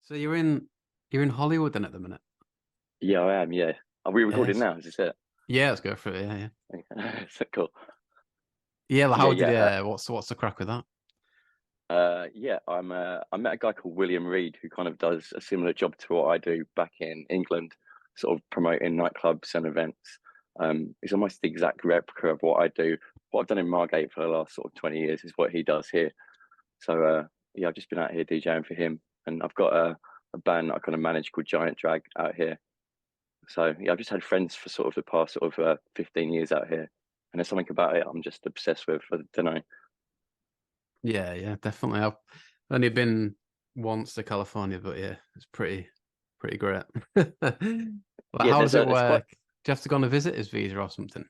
So you're in Hollywood then at the minute? Yeah, I am. Yeah. Are we recording Yes. now? Is this it? Yeah, let's go for it. Yeah, yeah. So cool. Yeah, like Yeah, how did yeah. what's the crack with that? Yeah. I met a guy called William Reed who kind of does a similar job to what I do back in England, sort of promoting nightclubs and events. It's almost the exact replica of what I do. What I've done in Margate for the last sort of 20 years is what he does here. So yeah, I've just been out here DJing for him, and I've got a band that I kind of manage called Giant Drag out here. So yeah, I've just had friends for sort of the past sort of 15 years out here, and there's something about it I'm just obsessed with. I don't know. Yeah, yeah, definitely. I've only been once to California, but yeah, it's pretty great. Like Yeah, how does it there's quite work? Do you have to go on a visitor's visa or something?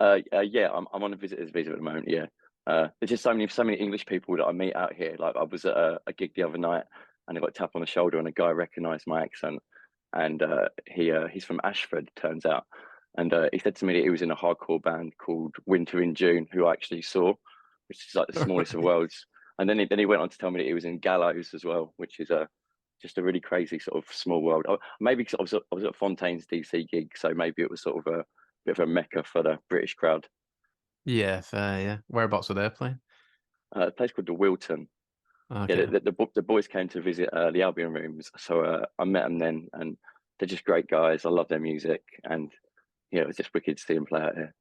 yeah, I'm on a visitor's visa at the moment. Yeah, there's just so many English people that I meet out here. Like I was at a gig the other night, and I got a tap on the shoulder, and a guy recognised my accent, and he's from Ashford, turns out, and he said to me that he was in a hardcore band called Winter in June, who I actually saw, which is like the smallest of worlds. And then he went on to tell me that he was in Gallows as well, which is just a really crazy sort of small world. Maybe because I was at Fontaine's DC gig, so maybe it was sort of a bit of a mecca for the British crowd. Yeah, fair, yeah. Whereabouts were they playing? A place called the Wilton. Yeah, Okay. the boys came to visit the Albion Rooms, so I met them then, and they're just great guys. I love their music, and yeah, it was just wicked to see them play out here.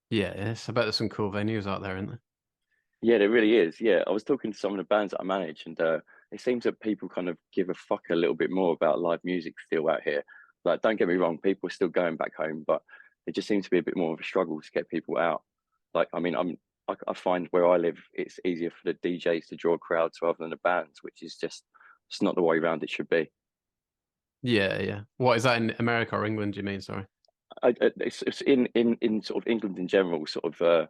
Yeah, yes. I bet there's some cool venues out there, isn't there? Yeah, there really is. Yeah, I was talking to some of the bands that I manage, and it seems that people kind of give a fuck a little bit more about live music still out here. Like, don't get me wrong, people are still going back home, but it just seems to be a bit more of a struggle to get people out. Like, I mean, I find where I live, it's easier for the DJs to draw crowds rather than the bands, which is just it's not the way around it should be. Yeah, yeah. What is that in America or England, do you mean? Sorry. It's in sort of England in general, sort of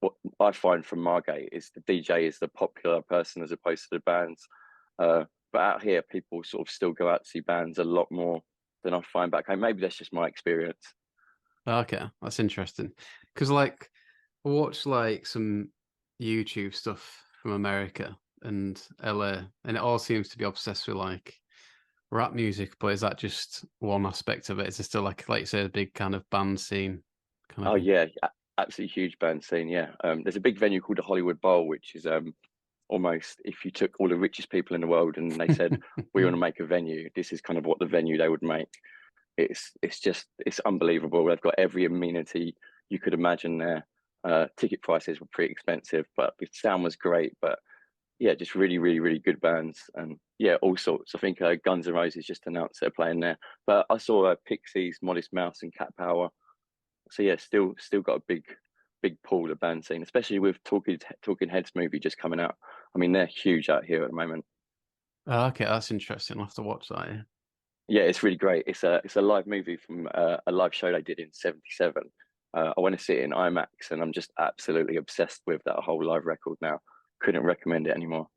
what I find from Margate is the DJ is the popular person as opposed to the bands. But out here, people sort of still go out to see bands a lot more than I find back home. Maybe that's just my experience. Okay, that's interesting. Because like I watch like some YouTube stuff from America and LA, and it all seems to be obsessed with like rap music. But is that just one aspect of it? Is there still like you say, a big kind of band scene kind of Oh thing? yeah, absolutely huge band scene. Yeah, there's a big venue called the Hollywood Bowl, which is almost if you took all the richest people in the world and they said we want to make a venue, this is kind of what the venue they would make. It's unbelievable. They've got every amenity you could imagine there. Ticket prices were pretty expensive, but the sound was great. But yeah, just really good bands and yeah, all sorts. I think Guns N' Roses just announced they're playing there. But I saw Pixies, Modest Mouse, and Cat Power. So yeah, still got a big pool of band scene, especially with Talking Heads movie just coming out. I mean, they're huge out here at the moment. Oh, okay, that's interesting. I'll have to watch that. Yeah. Yeah, it's really great. It's a live movie from a live show they did in '77. I went to see it in IMAX, and I'm just absolutely obsessed with that whole live record now. Couldn't recommend it anymore.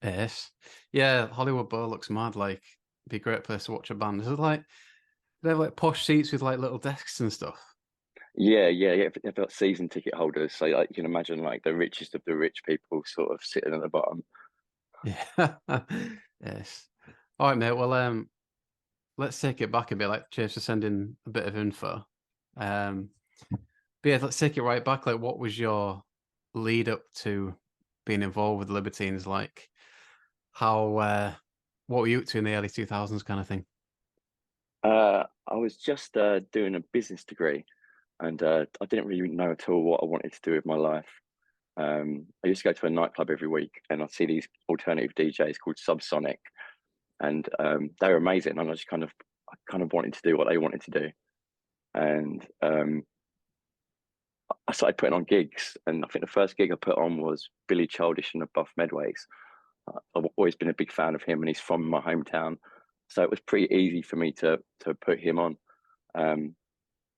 Yes. Yeah, Hollywood Bowl looks mad. Like, be a great place to watch a band. Is it like they have like posh seats with like little desks and stuff? Yeah. They've got season ticket holders, so like you can imagine like the richest of the rich people sort of sitting at the bottom. Yeah. Yes. All right, mate. Well, let's take it back a bit. Like, cheers for sending a bit of info. Um, but yeah, let's take it right back. Like, what was your lead up to being involved with the Libertines? Like, how, what were you up to in the early 2000s kind of thing? I was just doing a business degree, and I didn't really know at all what I wanted to do with my life. I used to go to a nightclub every week, and I'd see these alternative DJs called Subsonic, and they were amazing. And I kind of wanted to do what they wanted to do, and I started putting on gigs. And I think the first gig I put on was Billy Childish and the Buff Medways. I've always been a big fan of him, and he's from my hometown, so it was pretty easy for me to put him on. Um,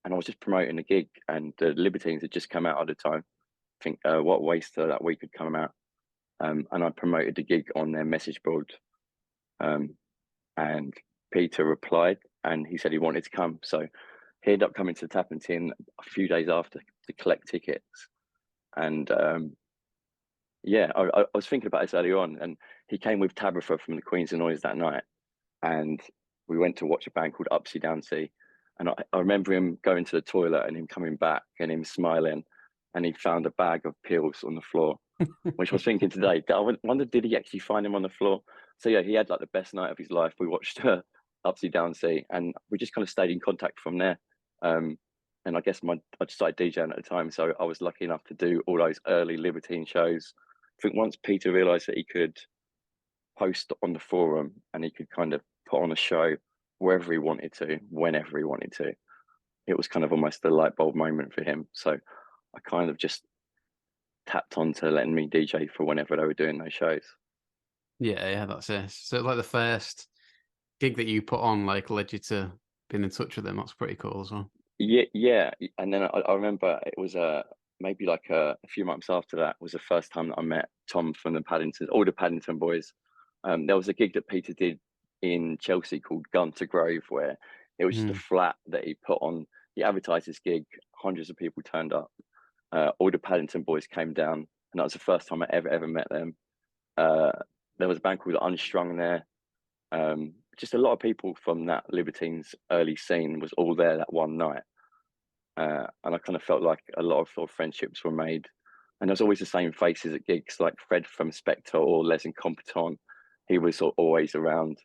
and I was just promoting the gig, and the Libertines had just come out at the time. I think What a Waste that week had come out, and I promoted the gig on their message board. Um, and Peter replied, and he said he wanted to come. So he ended up coming to Tapping a few days after to collect tickets. And yeah, I was thinking about this earlier on, and he came with Tabitha from the Queens of Noise that night. and we went to watch a band called Upsy Downsy. And I remember him going to the toilet and him coming back and him smiling, and he found a bag of pills on the floor, which I was thinking today, I wonder, did he actually find him on the floor? So yeah, he had like the best night of his life. We watched Upsy Downsy, and we just kind of stayed in contact from there. Um, and I guess I just started DJing at the time, so I was lucky enough to do all those early Libertine shows. I think once Peter realised that he could post on the forum and he could kind of put on a show wherever he wanted to, whenever he wanted to, it was kind of almost a light bulb moment for him. So I kind of just tapped on to letting me DJ for whenever they were doing those shows. Yeah, that's it. So like the first gig that you put on like led you to being in touch with them. That's pretty cool as well. Yeah. And then I remember it was maybe like a few months after that was the first time that I met Tom from the Paddington, all the Paddington boys. There was a gig that Peter did in Chelsea called Gun to Grove, where it was just a Mm. flat that he put on. He advertised his gig, hundreds of people turned up. All the Paddington boys came down, and that was the first time I ever met them. Uh, there was a band called Unstrung there. Just a lot of people from that Libertines early scene was all there that one night. And I kind of felt like a lot of sort of friendships were made. And there's always the same faces at gigs, like Fred from Spectre or Les Incompetent. He was sort of always around.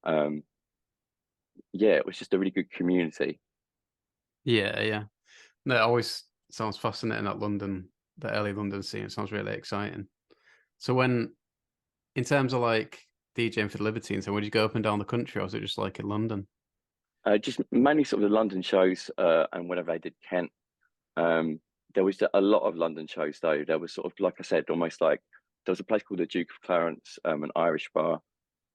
Um, yeah, it was just a really good community. Yeah. No, it always sounds fascinating that London, the early London scene. It sounds really exciting. So when, in terms of like DJing for the Libertines, and would you go up and down the country, or was it just like in London? Just mainly sort of the London shows and whenever they did Kent. Um, there was a lot of London shows though. There was sort of, like I said, almost like there was a place called the Duke of Clarence, an Irish bar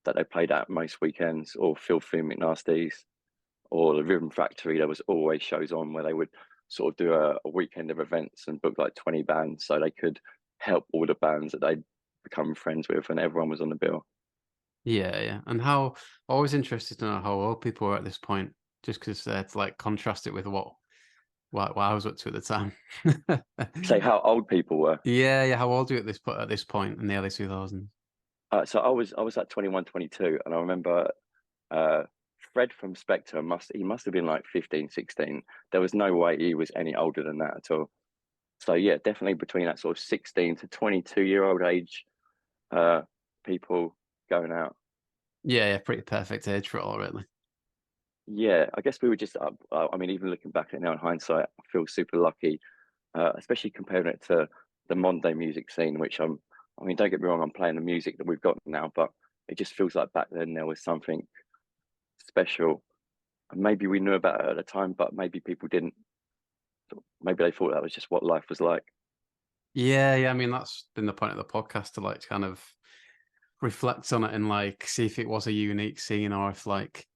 that they played at most weekends, or Filthy McNasty's, or the Rhythm Factory. There was always shows on where they would sort of do a weekend of events and book like 20 bands so they could help all the bands that they'd become friends with, and everyone was on the bill. Yeah. And how, always interested to know how old people were at this point, just because to like contrast it with what I was up to at the time. Say how old people were. Yeah. How old are you at this point in the early 2000s? So I was at 21, 22, and I remember uh, Fred from Spectre must have been like 15, 16. There was no way he was any older than that at all. So yeah, definitely between that sort of 16 to 22-year-old age, uh, people going out. Yeah, pretty perfect age for it all, really. Yeah, I guess we were just. I mean, even looking back at it now in hindsight, I feel super lucky, especially comparing it to the Monday music scene, which I'm. I mean, don't get me wrong, I'm playing the music that we've got now, but it just feels like back then there was something special. And maybe we knew about it at the time, but maybe people didn't. Maybe they thought that was just what life was like. Yeah. I mean, that's been the point of the podcast to like kind of reflect on it and like see if it was a unique scene or if like,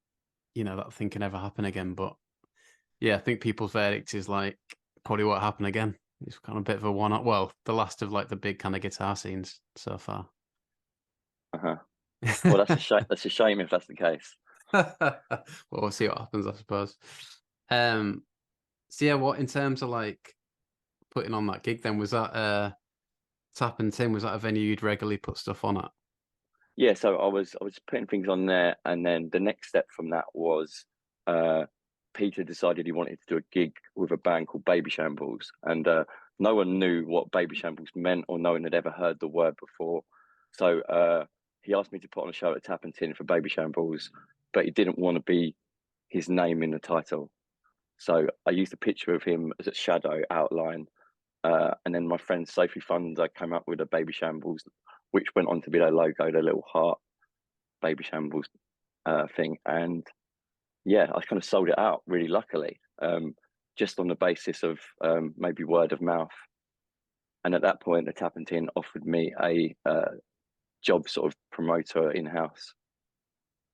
that thing can ever happen again. But yeah, I think people's verdict is like probably what happened again. It's kind of a bit of a one up. Well, the last of like the big kind of guitar scenes so far. Uh-huh. Well, that's a shame. That's a shame if that's the case. Well, we'll see what happens, I suppose. Um, so yeah, what in terms of like putting on that gig then, was that Tap and Tim, was that a venue you'd regularly put stuff on at? Yeah, so I was putting things on there, and then the next step from that was uh, Peter decided he wanted to do a gig with a band called Baby Shambles, and no one knew what Baby Shambles meant, or no one had ever heard the word before. So he asked me to put on a show at Tap and Tin for Baby Shambles, but he didn't want to be his name in the title. So I used a picture of him as a shadow outline, and then my friend Sophie Funder came up with a Baby Shambles, which went on to be their logo, their little heart Baby Shambles thing. And yeah, I kind of sold it out really luckily, just on the basis of maybe word of mouth. And at that point, the Tap and Tin offered me a job sort of promoter in house.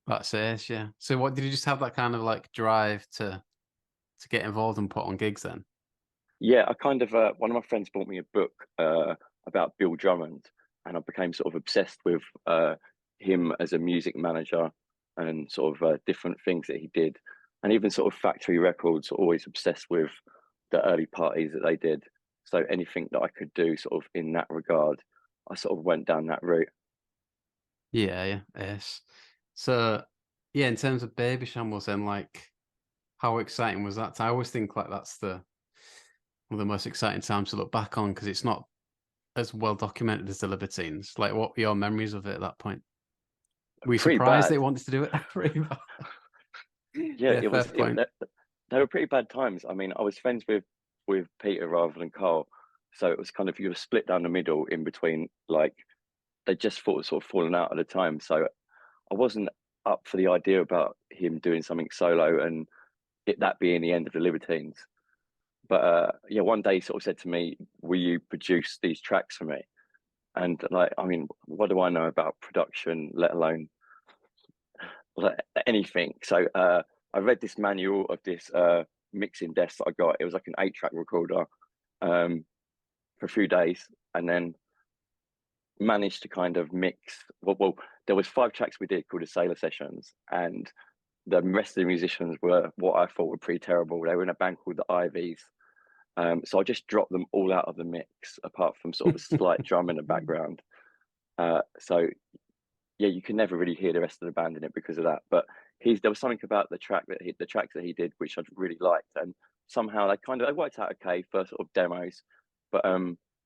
That's it, yeah. So what did you just have that kind of like drive to get involved and put on gigs then? Yeah, I kind of one of my friends bought me a book about Bill Drummond, and I became sort of obsessed with him as a music manager and sort of different things that he did, and even sort of Factory Records. Always obsessed with the early parties that they did. So anything that I could do, sort of in that regard, I sort of went down that route. Yeah, yes. So Yeah, in terms of Baby Shambles, and like how exciting was that? I always think like that's one of the most exciting times to look back on because it's not as well documented as the Libertines. Like, what were your memories of it at that point? Were you Pretty surprised bad. they wanted to do it? Pretty bad. Yeah, Yeah, it fair was. point. They were pretty bad times. I mean, I was friends with Peter rather than Carl, so it was kind of you were split down the middle in between. Like they just thought sort of fallen out at the time, so I wasn't up for the idea about him doing something solo and that being the end of the Libertines. But yeah, one day he sort of said to me, "Will you produce these tracks for me?" And like, I mean, what do I know about production, let alone like anything? So I read this manual of this mixing desk that I got. It was like an 8-track recorder um, for a few days, and then managed to kind of mix. Well, there was 5 tracks we did called the Sailor Sessions, and the rest of the musicians were what I thought were pretty terrible. They were in a band called the Ivies. So I just dropped them all out of the mix, apart from sort of a slight drum in the background. So yeah, you can never really hear the rest of the band in it because of that. But there was something about the tracks that he did which I really liked, and somehow they worked out okay for sort of demos. But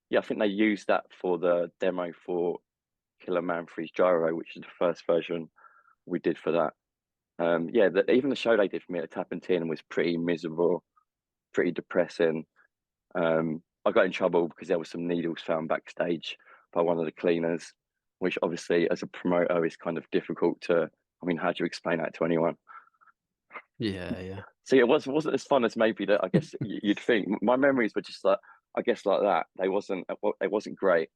yeah, I think they used that for the demo for Killer Manfrey's Gyro, which is the first version we did for that. Yeah, even the show they did for me at Tap and Tin was pretty miserable, pretty depressing. I got in trouble because there were some needles found backstage by one of the cleaners, which obviously, as a promoter, is kind of difficult to. I mean, how do you explain that to anyone? Yeah, yeah. So it wasn't as fun as maybe that I guess you'd think. My memories were just like I guess like that. They wasn't great.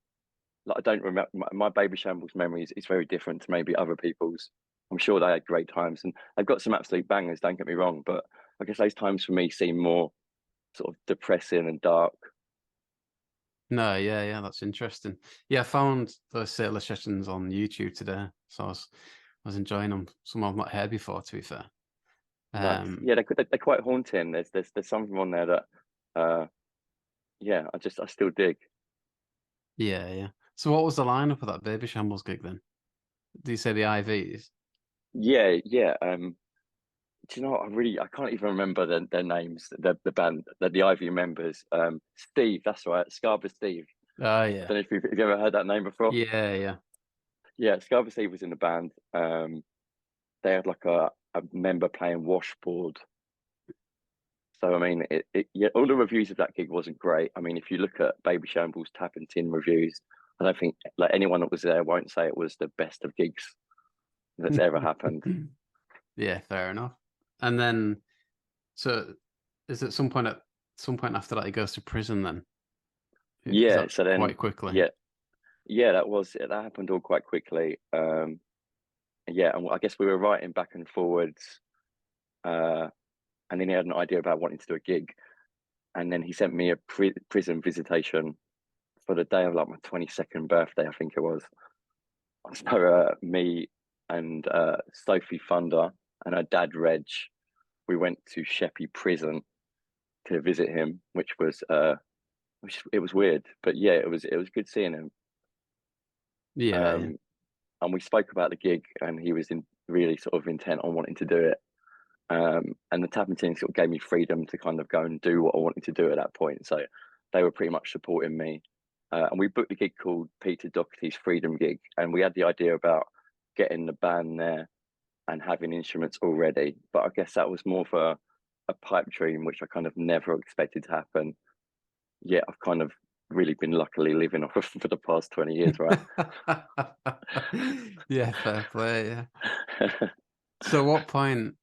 Like I don't remember my Baby Shambles memories is very different to maybe other people's. I'm sure they had great times and they've got some absolute bangers. Don't get me wrong, but I guess those times for me seem more sort of depressing and dark. No, yeah, yeah, that's interesting. Yeah, I found those Sailor sessions on YouTube today, so I was enjoying them. Some I've not heard before, to be fair. Nice. Um, Yeah, they're quite haunting. There's something on there that, yeah, I still dig. yeah, yeah. So, what was the lineup of that Baby Shambles gig then? Do you say the IVs? Yeah, yeah. Do you know what? I can't even remember their names. The band, the Ivy members. Steve, that's right, Scarver Steve. Oh, I yeah, don't know if you ever heard that name before. yeah, yeah. Yeah, Scarver Steve was in the band. They had like a member playing washboard. So I mean, yeah, all the reviews of that gig wasn't great. I mean, if you look at Baby Shambles Tap and Tin reviews, I don't think like anyone that was there won't say it was the best of gigs that's ever happened. Yeah, fair enough. And then, so is at some point after that he goes to prison then? Is Yeah, that so then quite quickly? yeah, yeah, that happened all quite quickly. Yeah, and I guess we were writing back and forwards, uh, and then he had an idea about wanting to do a gig, and then he sent me a prison visitation for the day of like my 22nd birthday, I think it was. So me and Sophie Thunder and her dad Reg, we went to Sheppey Prison to visit him, which it was weird, but yeah, it was good seeing him. Yeah, yeah. Um, and we spoke about the gig, and he was really sort of intent on wanting to do it. And the Tapping team sort of gave me freedom to kind of go and do what I wanted to do at that point. So they were pretty much supporting me. And we booked a gig called Peter Doherty's Freedom Gig, and we had the idea about getting the band there and having instruments already. But I guess that was more for a pipe dream, which I kind of never expected to happen. Yet I've kind of really been luckily living off of for the past 20 years, right? Yeah, fair play, yeah. So what point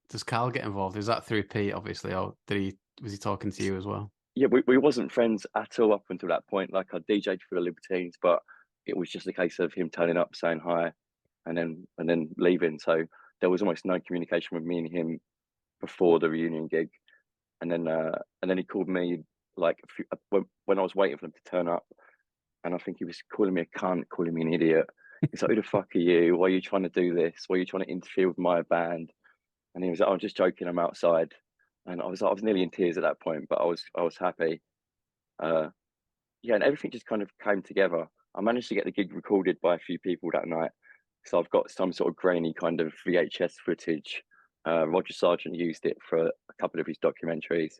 does Carl get involved? Is that through Pete, obviously, or was he talking to you as well? Yeah, we wasn't friends at all up until that point. Like I DJ'd for the Libertines, but it was just a case of him turning up, saying hi, and then leaving. So there was almost no communication with me and him before the reunion gig. And then he called me like when I was waiting for him to turn up, and I think he was calling me a cunt, calling me an idiot. He's like, "Who the fuck are you? Why are you trying to do this? Why are you trying to interfere with my band?" And he was like, "I'm just joking. I'm outside." And I was nearly in tears at that point, but I was happy. Uh, yeah, and everything just kind of came together. I managed to get the gig recorded by a few people that night, So I've got some sort of grainy kind of VHS footage. Roger Sargent used it for a couple of his documentaries,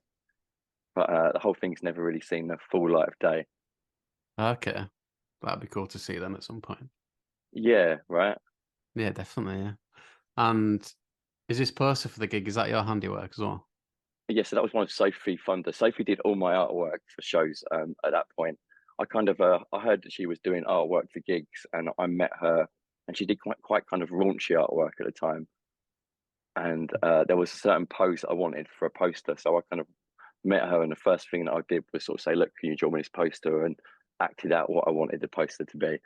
but the whole thing's never really seen the full light of day. Okay, that'd be cool to see them at some point. Yeah, right. Yeah, definitely. Yeah. And is this poster for the gig? Is that your handiwork as well? Yeah, so that was one of Sophie Funder. Sophie did all my artwork for shows. At that point, I kind of I heard that she was doing artwork for gigs, and I met her, and she did quite kind of raunchy artwork at the time. And there was a certain pose I wanted for a poster, so I kind of met her, and the first thing that I did was sort of say, "Look, can you draw me this poster?" and acted out what I wanted the poster to be.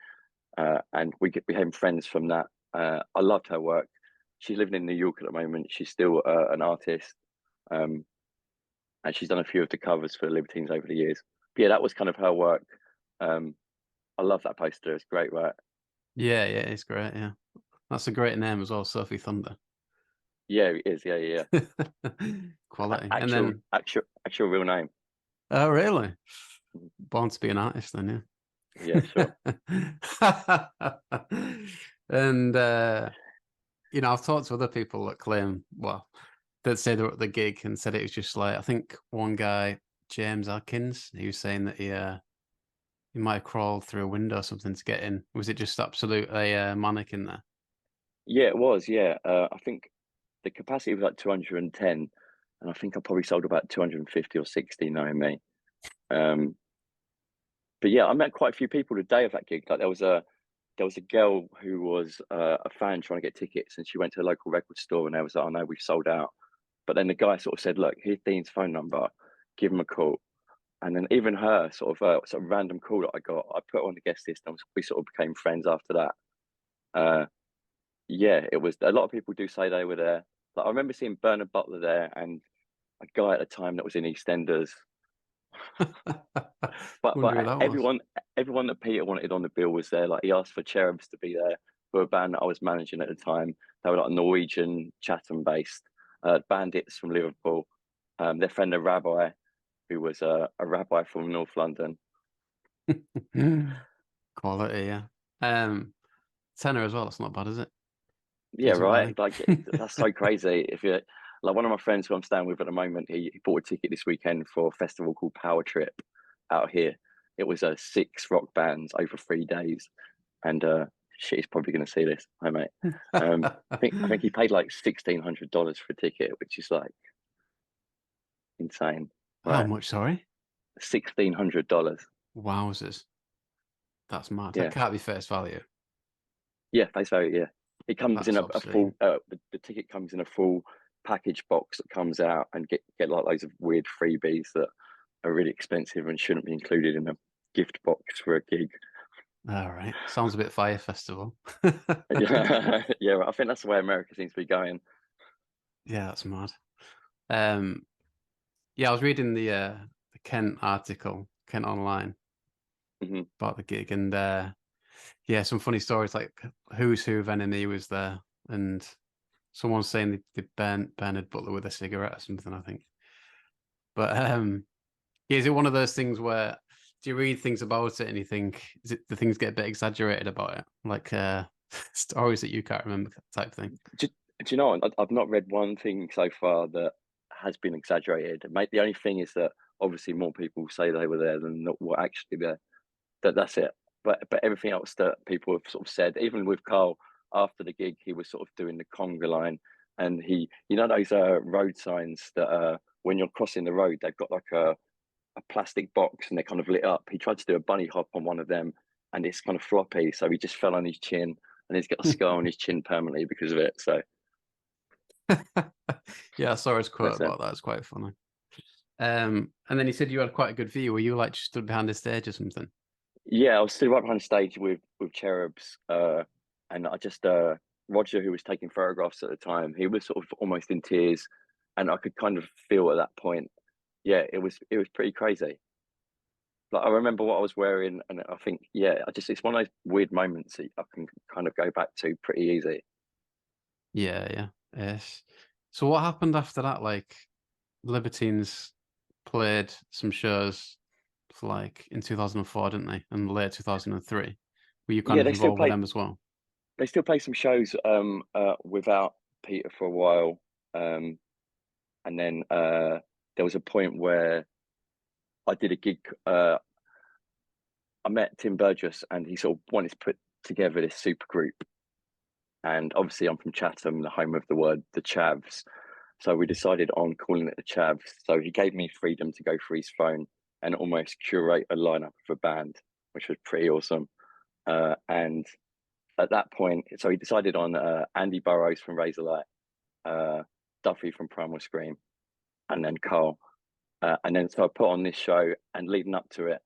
And we became friends from that. I loved her work. She's living in New York at the moment. She's still an artist, and she's done a few of the covers for the Libertines over the years. But yeah, that was kind of her work. I love that poster. It's great, right? Yeah, yeah, it's great. Yeah, that's a great name as well, Sophie Thunder. Yeah, it is. Yeah, yeah, yeah. Quality. And Actual, then, actual real name. oh, really? Born to be an artist, then, Yeah, sure. yeah. And you know, I've talked to other people that claim, well, that say they were at the gig and said it was just like, I think one guy, James Adkins, he was saying that he might have crawled through a window or something to get in. Was it just absolutely manic in there? Yeah, it was. Yeah, I think the capacity was like 210, and I think I probably sold about 250 or 60, knowing me. Um, but yeah, I met quite a few people the day of that gig. Like there was a girl who was a fan trying to get tickets, and she went to a local record store, and they was like, "Oh no, we've sold out." But then the guy sort of said, "Look, here's Dean's phone number. Give him a call." And then even her sort of random call that I got, I put her on the guest list, and we sort of became friends after that. Uh, yeah, it was a lot of people do say they were there. Like I remember seeing Bernard Butler there, and a guy at the time that was in EastEnders. Wonder who But that was. everyone that Peter wanted on the bill was there. Like he asked for Cherubs to be there, for a band that I was managing at the time. They were like Norwegian, Chatham based, Bandits from Liverpool. Their friend a rabbi, who was a rabbi from North London. Quality, yeah. Tenor as well. That's not bad, is it? Yeah, Decent right. value. Like that's so crazy. If you like one of my friends who I'm staying with at the moment, he bought a ticket this weekend for a festival called Power Trip out here. It was 6 rock bands over 3 days, and shit, he's probably going to see this. Hi, mate. I think he paid like $1,600 for a ticket, which is like insane, How right? much? Sorry. $1,600. Wowzers. That's mad. That Yeah, can't be face value. yeah, face value. Yeah, it comes in That's a full. obscene. The ticket comes in a full package box that comes out, and get like loads of weird freebies that are really expensive and shouldn't be included in a gift box for a gig. All right. Sounds a bit Fire Festival. Yeah, yeah. I think that's the way America seems to be going. Yeah, that's mad. Um, yeah, I was reading the Kent article, Kent Online, Hmm. about the gig, and yeah, some funny stories like who's who of NME was there, and someone's saying they burnt Bernard Butler with a cigarette or something, I think. But yeah, is it one of those things where do you read things about it and you think is it the things get a bit exaggerated about it, like stories that you can't remember type thing? Do, do you know? I've not read one thing so far that has been exaggerated. Mate, the only thing is that obviously more people say they were there than not were actually there. That's it. But everything else that people have sort of said, even with Carl after the gig, he was sort of doing the conga line, and he, you know, those road signs that when you're crossing the road, they've got like a plastic box and they're kind of lit up. He tried to do a bunny hop on one of them, and it's kind of floppy, so he just fell on his chin, and he's got a scar on his chin permanently because of it. So Yeah, I saw his quote that's it. about that. It's quite funny. And then he said you had quite a good view. Were you like just stood behind the stage or something? Yeah, I was still right behind the stage with Cherubs, and I just Roger, who was taking photographs at the time, he was sort of almost in tears, and I could kind of feel at that point. Yeah, it was pretty crazy. Like I remember what I was wearing, and I think, yeah, I just it's one of those weird moments that I can kind of go back to pretty easy. Yeah, yeah. Yes. So what happened after that? Like Libertines played some shows for like in 2004, didn't they? And late 2003. Were you kind Yeah, of they still involved with play. them as well? they still play some shows without Peter for a while, and then there was a point where I did a gig. I met Tim Burgess, and he sort of wanted to put together this super group. And obviously, I'm from Chatham, the home of the word the Chavs. So we decided on calling it the Chavs. So he gave me freedom to go through his phone and almost curate a lineup of a band, which was pretty awesome. And at that point, so he decided on Andy Burrows from Razorlight, Duffy from Primal Scream, and then Carl. And then so I put on this show, and leading up to it,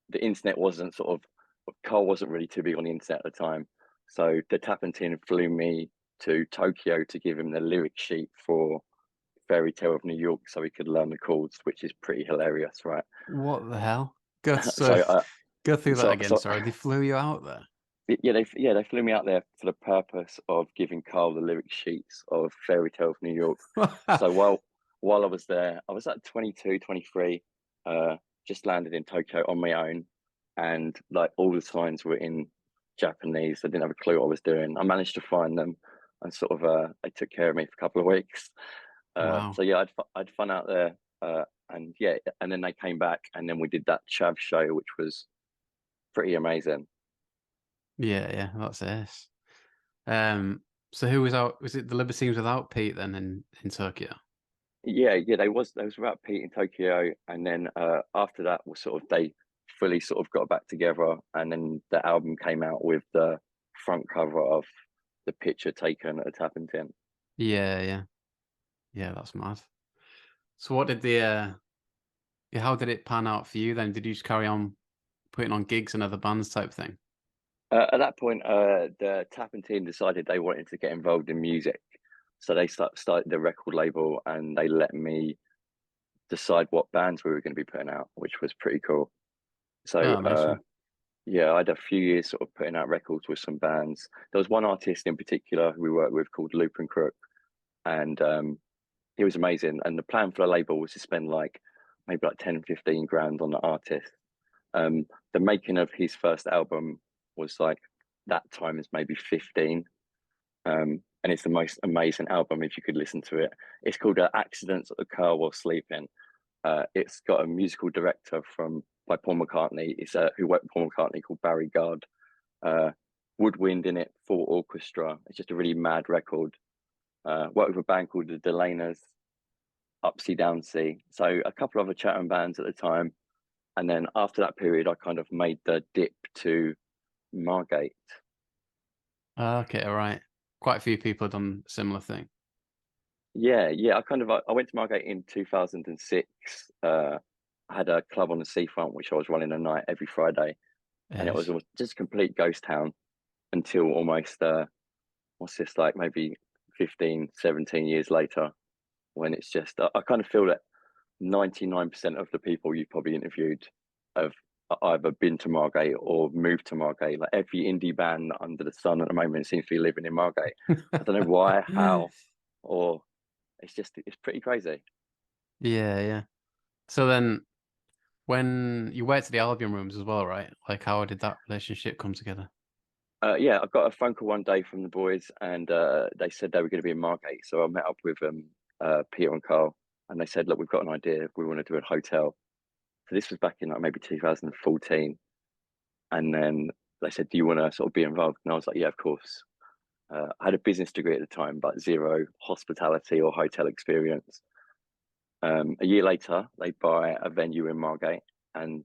the internet wasn't Carl wasn't really too big on the internet at the time. So the Tappington flew me to Tokyo to give him the lyric sheet for Fairy Tale of New York so he could learn the chords, which is pretty hilarious, right? What the hell? Go So go through that so again. so Sorry, they flew you out there. they flew me out there for the purpose of giving Carl the lyric sheets of Fairy Tale of New York. So while I was there, I was like 22, 23, just landed in Tokyo on my own, and like all the signs were in Japanese. I didn't have a clue what I was doing. I managed to find them, and sort of they took care of me for a couple of weeks. Wow. So yeah, I'd fun out there, and yeah, and then they came back, and then we did that Chav show, which was pretty amazing. Yeah, that's it. So who was out? Was it the Libertines without Pete then in Tokyo? Yeah, they was about Pete in Tokyo, and then after that was sort of they fully sort of got back together, and then the album came out with the front cover of the picture taken at a tapping tent. Yeah. That's mad. So what did the how did it pan out for you then? Did you just carry on putting on gigs and other bands type thing? At that point, the tapping team decided they wanted to get involved in music, so they started the record label, and they let me decide what bands we were going to be putting out, which was pretty cool. Oh, So amazing. yeah, I had a few years sort of putting out records with some bands. There was one artist in particular who we worked with called Loop and Crook, and he was amazing. And the plan for the label was to spend like maybe like 10, 15 grand on the artist. The making of his first album was like that time is maybe 15. And it's the most amazing album if you could listen to it. It's called Accidents at the Car While Sleeping. It's got a musical director by Paul McCartney. It's who worked with Paul McCartney called Barry Gard. Woodwind in it, full orchestra. It's just a really mad record. Worked with a band called the Delaners, Upsy Downsy. So a couple of other Chatham bands at the time. And then after that period, I kind of made the dip to Margate. Okay, all right. Quite a few people have done a similar thing. Yeah. I went to Margate in 2006. I had a club on the seafront which I was running a night every Friday, and it was Yes. just a complete ghost town until almost what's this, like maybe 15, 17 years later, when it's just I kind of feel that 99% of the people you've probably interviewed have either been to Margate or moved to Margate. Like every indie band under the sun at the moment seems to be living in Margate. I don't know why, how, or it's pretty crazy. Yeah. So then when you went to the album rooms as well, right? Like how did that relationship come together? Yeah, I got a phone call one day from the boys, and they said they were going to be in Margate. So I met up with Peter and Carl, and they said, "Look, we've got an idea. We want to do a hotel." So this was back in like maybe 2014, and then they said, "Do you want to sort of be involved?" And I was like, "Yeah, of course." I had a business degree at the time, but zero hospitality or hotel experience. A year later, they buy a venue in Margate, and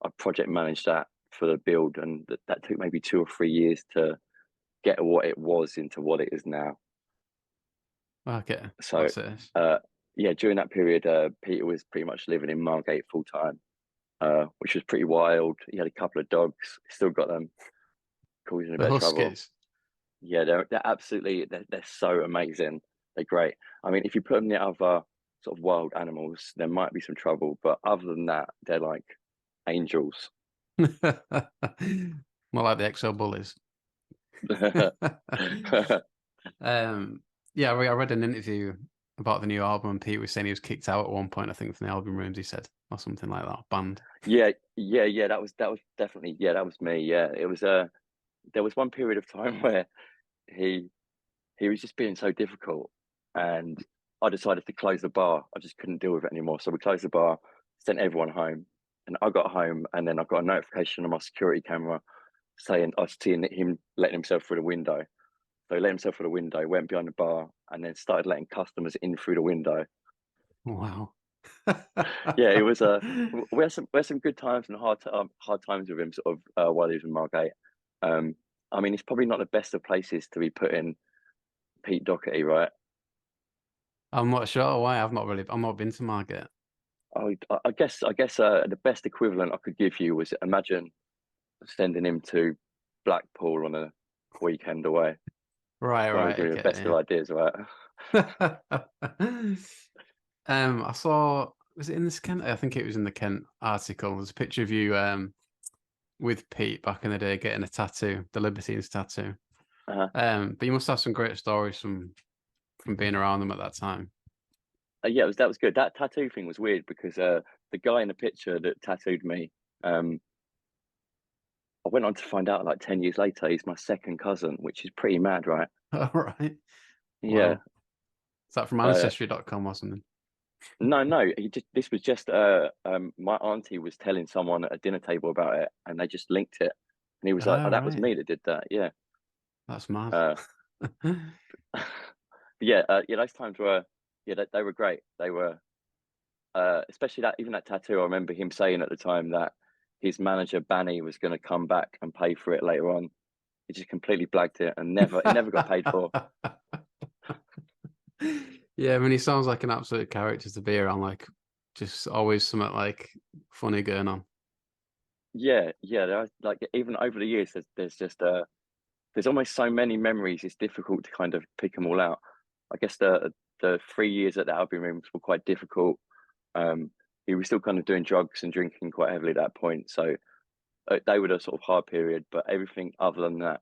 I project managed that for the build, and that took maybe 2 or 3 years to get what it was into what it is now. Okay, So, that's it. yeah, during that period, Peter was pretty much living in Margate full time, which was pretty wild. He had a couple of dogs, still got them, causing a The bit of trouble. Huskies. Yeah, they're absolutely they're so amazing. They're great. I mean, if you put them near other sort of wild animals, there might be some trouble, but other than that, they're like angels. More like the XO bullies. um, yeah, I read an interview about the new album, and Pete was saying he was kicked out at one point, I think, from the album rooms, he said, or something like that. Banned. Yeah. That was definitely, yeah, that was me. Yeah, it was there was one period of time where he was just being so difficult, and I decided to close the bar. I just couldn't deal with it anymore, so we closed the bar, sent everyone home, and I got home, and then I got a notification on my security camera saying I was seeing him letting himself through the window. So he let himself through the window, went behind the bar, and then started letting customers in through the window. Wow. Yeah, it was we had some good times and hard times with him sort of while he was in Margate. Um, I mean, it's probably not the best of places to be putting Pete Doherty, right? I'm not sure why. I've not been to Margate. I guess the best equivalent I could give you was imagine sending him to Blackpool on a weekend away. Right, Trying to right, give him the best of okay, ideas, right? yeah. I saw, was it in this Kent? I think it was in the Kent article. There's a picture of you with Pete back in the day getting a tattoo, the Libertines tattoo. Uh-huh. But you must have some great stories from being around them at that time. Yeah, that was good. That tattoo thing was weird because the guy in the picture that tattooed me, um, I went on to find out like 10 years later, he's my second cousin, which is pretty mad, right? All right. Yeah. Wow. Is that from Uh, ancestry.com or something? no, this was just my auntie was telling someone at a dinner table about it, and they just linked it, and he was like, Oh, "Oh, that was right. me that did that." Yeah. That's mad. Uh, yeah, those times were, yeah, they were great. They were, especially that tattoo. I remember him saying at the time that his manager Banny was going to come back and pay for it later on. He just completely blagged it and it never got paid for. Yeah, I mean, he sounds like an absolute character to be around, like just always something like funny going on. Yeah, like even over the years, there's just there's almost so many memories. It's difficult to kind of pick them all out. I guess the 3 years at the Albion Rooms were quite difficult. He was still kind of doing drugs and drinking quite heavily at that point, so they were a sort of hard period. But everything other than that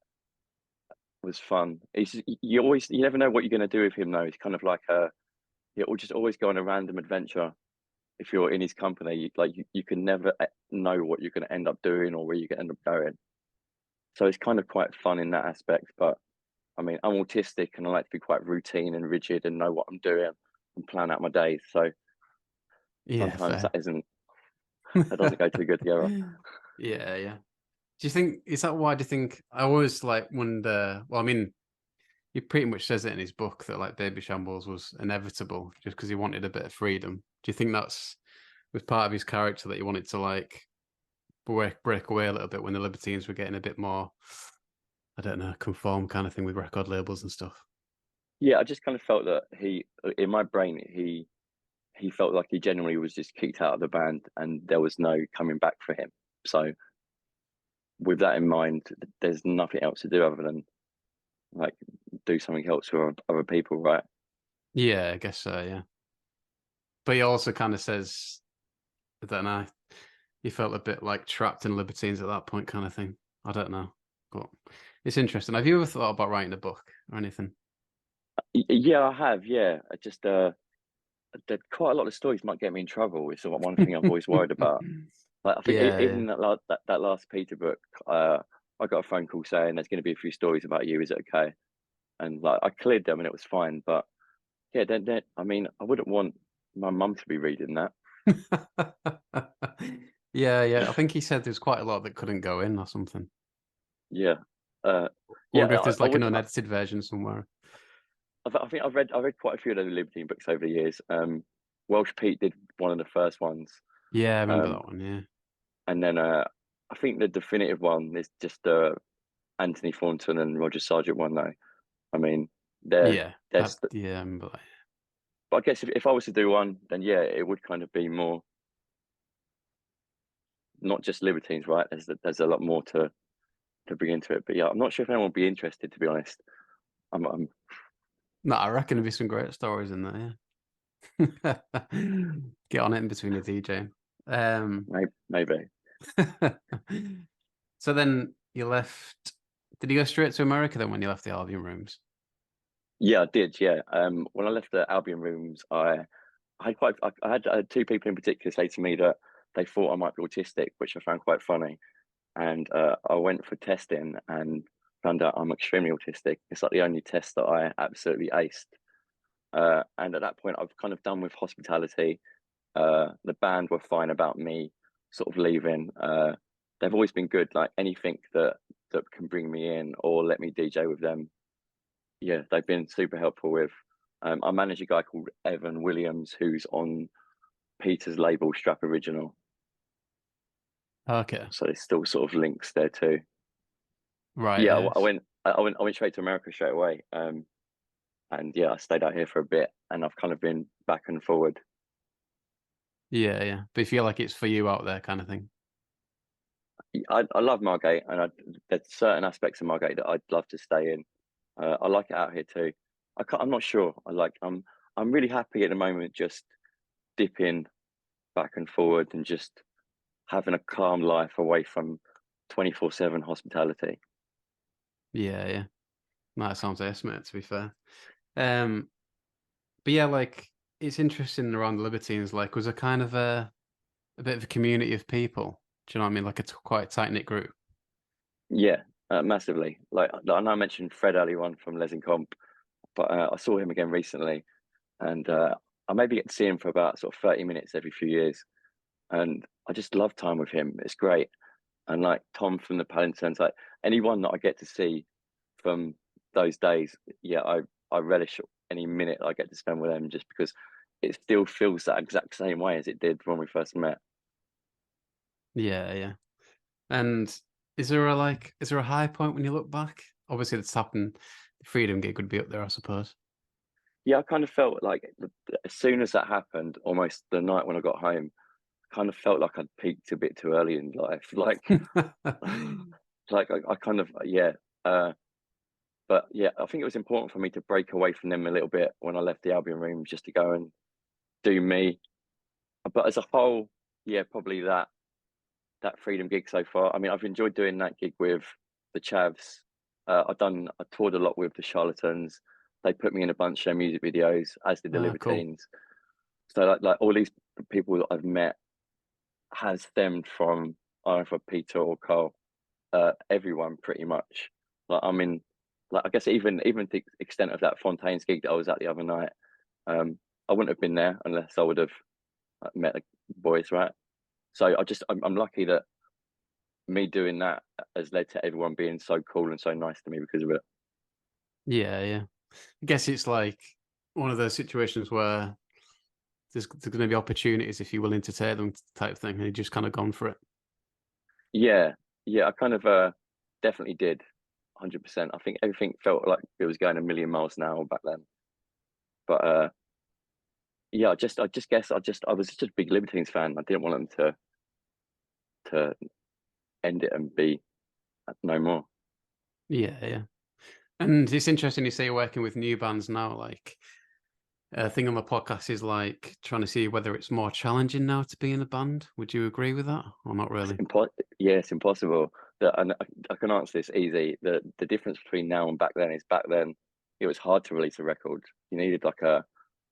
was fun. You never know what you're going to do with him though. It's kind of like will just always go on a random adventure. If you're in his company, you can never know what you're going to end up doing or where you're going to end up going. So it's kind of quite fun in that aspect. But I mean, I'm autistic and I like to be quite routine and rigid and know what I'm doing and plan out my days. So Yeah, sometimes fair. that doesn't go too good together. Yeah, yeah. Do you think, is that why do you think, I always like wonder, well, I mean, he pretty much says it in his book that like Baby Shambles was inevitable just because he wanted a bit of freedom. Do you think that's was part of his character that he wanted to like break away a little bit when the Libertines were getting a bit more, I don't know, conform kind of thing with record labels and stuff? Yeah, I just kind of felt that in my brain, he felt like he genuinely was just kicked out of the band and there was no coming back for him. So with that in mind, there's nothing else to do other than like do something else for other people, right? Yeah, I guess so, yeah. But he also kind of says, I don't know, he felt a bit like trapped in Libertines at that point kind of thing. I don't know. But it's interesting. Have you ever thought about writing a book or anything? Yeah, I have. Yeah, I just quite a lot of stories might get me in trouble. It's one thing I've always worried about. Like I think Yeah, yeah. even that last Peter book, I got a phone call saying there's going to be a few stories about you. Is it okay? And like I cleared them and it was fine. But yeah, then I mean, I wouldn't want my mum to be reading that. Yeah, yeah. I think he said there's quite a lot that couldn't go in or something. Yeah, uh, I yeah. wonder if there's I like an would. unedited version somewhere. I think I've read quite a few of the Libertine books over the years. Welsh Pete did one of the first ones, Yeah, I remember um, that one. Yeah. and then I think the definitive one is just Anthony Thornton and Roger Sargent one. Though I mean, they're Yeah. they're. Yeah, I remember that. But I guess if I was to do one, then yeah, it would kind of be more not just Libertines, right? There's a lot more to bring into it. But yeah, I'm not sure if anyone would be interested. To be honest, I'm No, I reckon there'd be some great stories in there, yeah. Get on it in between the DJ. maybe. So then you left, did you go straight to America then when you left the Albion Rooms? Yeah, I did. Yeah. When I left the Albion Rooms, I had two people in particular say to me that they thought I might be autistic, which I found quite funny. And I went for testing, and found out I'm extremely autistic. It's like the only test that I absolutely aced. And at that point, I've kind of done with hospitality. The band were fine about me sort of leaving. They've always been good. Like anything that can bring me in or let me DJ with them, yeah, they've been super helpful with. I manage a guy called Evan Williams who's on Peter's label Strap Original, Okay. so there's still sort of links there too. Right. Yeah, Yes. I went straight to America straight away. And yeah, I stayed out here for a bit, and I've kind of been back and forward. Yeah. Yeah. But you feel like it's for you out there, kind of thing. I love Margate, and there's certain aspects of Margate that I'd love to stay in. I like it out here too. I'm not sure. I'm really happy at the moment, just dipping back and forward and just having a calm life away from 24/7 hospitality. Yeah. Yeah. That sounds estimate, to be fair. Um, but yeah, like it's interesting around the Libertines. Like, was a kind of a bit of a community of people. Do you know what I mean? Like a quite tight knit group. Yeah, massively. I know I mentioned Fred earlier on from Les Comp, but I saw him again recently, and I maybe get to see him for about sort of 30 minutes every few years, and I just love time with him. It's great. And like Tom from the Paddingtons, like anyone that I get to see from those days, yeah, I relish any minute I get to spend with them, just because it still feels that exact same way as it did when we first met. Yeah, yeah. And is there a high point when you look back? Obviously, the happened. The Freedom gig would be up there, I suppose. Yeah, I kind of felt like as soon as that happened, almost the night when I got home, I kind of felt like I'd peaked a bit too early in life. I kind of, yeah. But yeah, I think it was important for me to break away from them a little bit when I left the Albion room, just to go and do me. But as a whole, yeah, probably that Freedom gig so far. I mean, I've enjoyed doing that gig with the Chavs. I toured a lot with the Charlatans. They put me in a bunch of their music videos, as did the Ah, cool. Libertines. So like all these people that I've met has stemmed from either Peter or Carl. Everyone pretty much. Like I mean, like I guess even the extent of that Fontaines gig that I was at the other night, I wouldn't have been there unless I would have met the boys, right? So I'm lucky that me doing that has led to everyone being so cool and so nice to me because of it. Yeah, yeah. I guess it's like one of those situations where there's going to be opportunities if you're willing to take them, type thing, and you just kind of gone for it. Yeah, yeah, I kind of definitely did, 100%. I think everything felt like it was going a million miles an hour back then. But yeah, I was just a big Libertines fan. I didn't want them to end it and be no more. Yeah, yeah. And it's interesting you say you're working with new bands now. Like, a thing on the podcast is like trying to see whether it's more challenging now to be in a band. Would you agree with that, or not really? Yeah, it's impossible. And I can answer this easy. The difference between now and back then is back then it was hard to release a record. You needed like a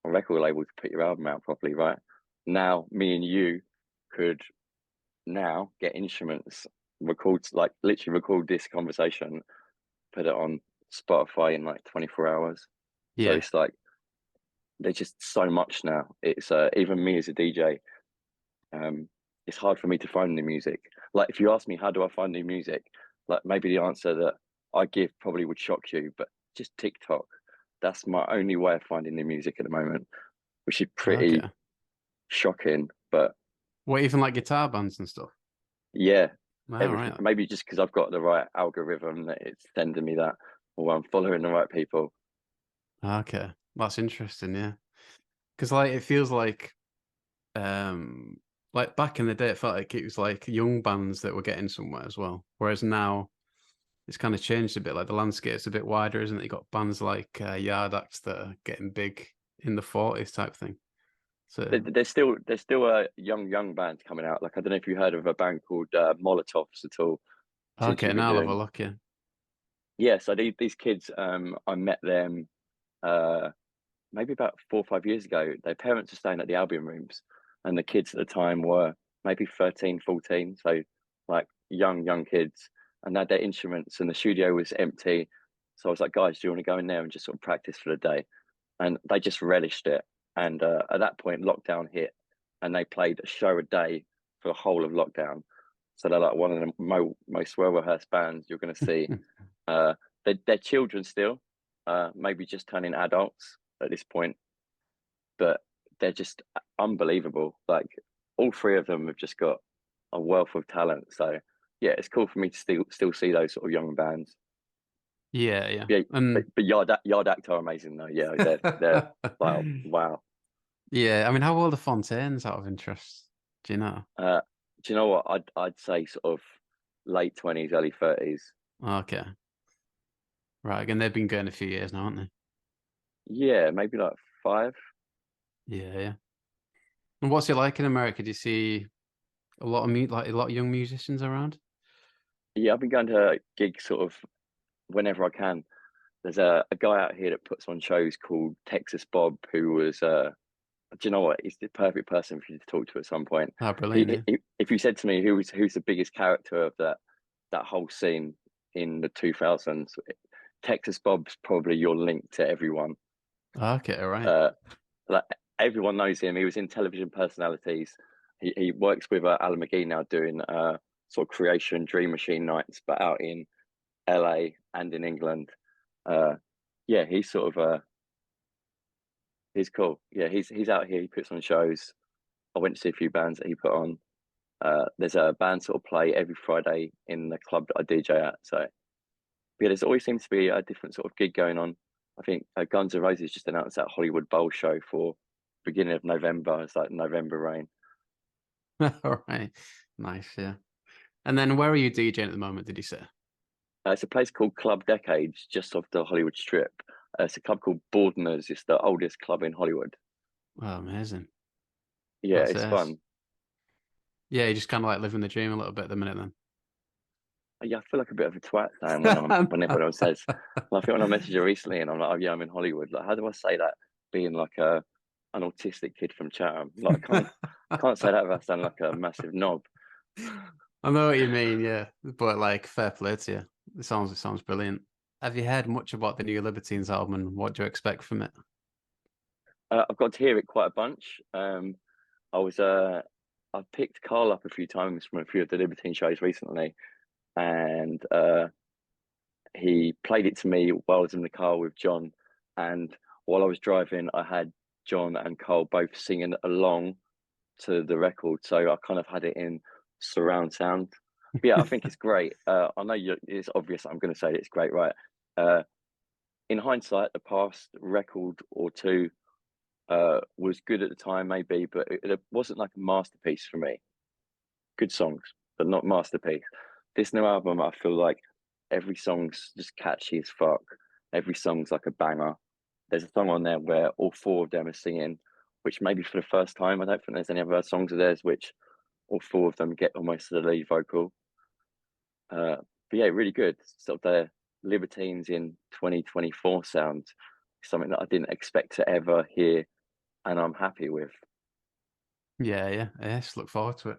record label to put your album out properly, right? Now, me and you could now get instruments, record like literally record this conversation, put it on Spotify in like 24 hours. So Yeah, it's like there's just so much now. It's even me as a DJ, um, it's hard for me to find new music. Like if you ask me how do I find new music, like maybe the answer that I give probably would shock you, but just TikTok. That's my only way of finding new music at the moment, which is pretty okay. shocking. But What, even like guitar bands and stuff? yeah, All everything. right. Maybe just because I've got the right algorithm that it's sending me that, or I'm following the right people. Okay. That's interesting, yeah. Because like it feels like back in the day it felt like it was like young bands that were getting somewhere as well. Whereas now it's kind of changed a bit. Like the landscape's a bit wider, isn't it? You got bands like Yard Acts that are getting big in the 40s type thing. So There's still a young band coming out. Like I don't know if you heard of a band called Molotovs at all. Since okay, you've been now I'll have a doing, look, yeah. yeah. So these kids, I met them uh maybe about 4 or 5 years ago. Their parents were staying at the Albion rooms, and the kids at the time were maybe 13, 14. So like young kids. and they had their instruments, and the studio was empty. So I was like, guys, do you want to go in there and just sort of practice for the day? And they just relished it. And at that point, lockdown hit, and they played a show a day for the whole of lockdown. So they're like one of the most well rehearsed bands you're going to see. They're children still, maybe just turning adults at this point, but they're just unbelievable. Like all three of them have just got a wealth of talent. So yeah, it's cool for me to still see those sort of young bands. Yeah, yeah. Yeah, but Yard Act are amazing though. Yeah, they're like wow. Yeah, I mean, how old are Fontaines out of interest? Do you know? Do you know what? I'd say sort of late 20s, early 30s. Okay. Right, again, they've been going a few years now, haven't they? Yeah, maybe like 5. Yeah, yeah. And what's it like in America? Do you see a lot of like a lot of young musicians around? Yeah, I've been going to gigs sort of whenever I can. There's a guy out here that puts on shows called Texas Bob, who was do you know what? He's the perfect person for you to talk to at some point. Oh, brilliant, yeah. If you said to me who's the biggest character of that whole scene in the 2000s, Texas Bob's probably your link to everyone. Okay, all right. Like everyone knows him. He was in Television Personalities. He works with Alan McGee now doing sort of Creation Dream Machine nights, but out in LA and in England. Yeah, he's sort of he's cool. Yeah, he's out here. He puts on shows. I went to see a few bands that he put on. There's a band sort of play every Friday in the club that I DJ at. So yeah, there's always seems to be a different sort of gig going on. I think Guns N' Roses just announced that Hollywood Bowl show for beginning of November. It's like November rain. All right. Nice, yeah. And then where are you DJing at the moment, did you say? It's a place called Club Decades, just off the Hollywood Strip. It's a club called Bordner's. It's the oldest club in Hollywood. Oh, amazing. Yeah, That's it's it. fun. Yeah, you just kind of like living the dream a little bit at the minute then. Yeah, I feel like a bit of a twat saying when everyone says. I think when I messaged her recently and I'm like, oh yeah, I'm in Hollywood. Like, how do I say that? Being like an autistic kid from Chatham. Like, I can't say that without sounding like a massive knob. I know what you mean, yeah. But like fair play to you. It sounds brilliant. Have you heard much about the new Libertines album and what do you expect from it? I've got to hear it quite a bunch. I was I've picked Carl up a few times from a few of the Libertine shows recently, and he played it to me while I was in the car with John. And while I was driving, I had John and Carl both singing along to the record, so I kind of had it in surround sound. But yeah, I think it's great. I know it's obvious. I'm going to say it's great, right? Uh, in hindsight, the past record or two was good at the time, maybe, but it wasn't like a masterpiece for me. Good songs, but not masterpiece. This new album, I feel like every song's just catchy as fuck. Every song's like a banger. There's a song on there where all 4 of them are singing, which maybe for the first time, I don't think there's any other songs of theirs which all 4 of them get almost to the lead vocal. But yeah, really good. Sort of the Libertines in 2024 sound, something that I didn't expect to ever hear, and I'm happy with. Yeah, yeah. Yes, look forward to it.